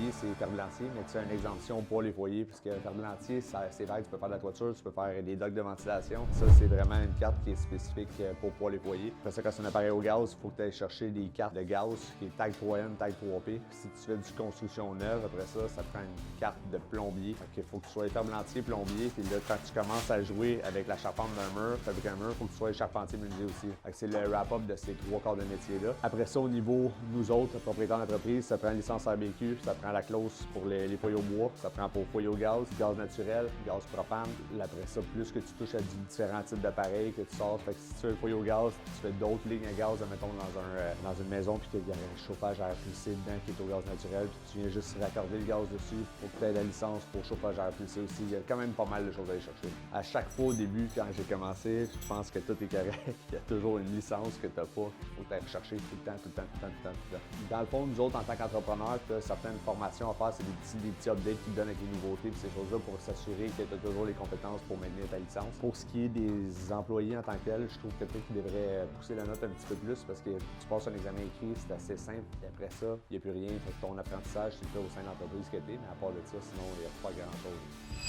foyer, c'est ferblantier, mais tu as une exemption pour les foyers, puisque ferblantier, c'est vrai que tu peux faire de la toiture, tu peux faire des docks de ventilation. Ça, c'est vraiment une carte qui est spécifique pour les foyers. Après ça, quand c'est un appareil au gaz, il faut que tu ailles chercher des cartes de gaz qui est Tag 3N, Tag 3P. Si tu fais du construction neuve, après ça prend une carte de plombier. Il faut que tu sois ferblantier, plombier, puis là, quand tu commences à jouer avec la charpente d'un mur, fabriquer un mur, il faut que tu sois charpentier menuisier aussi. C'est le wrap-up de ces 3 corps de métier-là. Après ça, au niveau, nous autres, propriétaires d'entreprise, ça prend une licence RBQ, ça prend la clause pour les foyers au bois, ça prend pour foyer au gaz, gaz naturel, gaz propane. Après ça, plus que tu touches à différents types d'appareils que tu sors, fait que si tu fais un foyer au gaz, tu fais d'autres lignes à gaz, mettons dans une maison, puis qu'il y a un chauffage à air pulsé dedans qui est au gaz naturel, puis tu viens juste raccorder le gaz dessus, faut que tu aies la licence pour chauffage à air pulsé aussi. Il y a quand même pas mal de choses à aller chercher. À chaque fois au début, quand j'ai commencé, je pense que tout est correct. Il y a toujours une licence que tu n'as pas. Il faut que tu ailles rechercher tout le temps. Dans le fond, nous autres, en tant qu'entrepreneurs, tu as certaines formations à faire, c'est des petits updates qui te donnent avec les nouveautés et ces choses-là pour s'assurer que tu as toujours les compétences pour maintenir ta licence. Pour ce qui est des employés en tant que tels, je trouve que peut-être qu'ils devraient pousser la note un petit peu plus parce que tu passes un examen écrit, c'est assez simple. Et après ça, il n'y a plus rien. Fait que ton apprentissage, tu le fais au sein de l'entreprise que tu es, mais à part de ça, sinon, il n'y a pas grand-chose.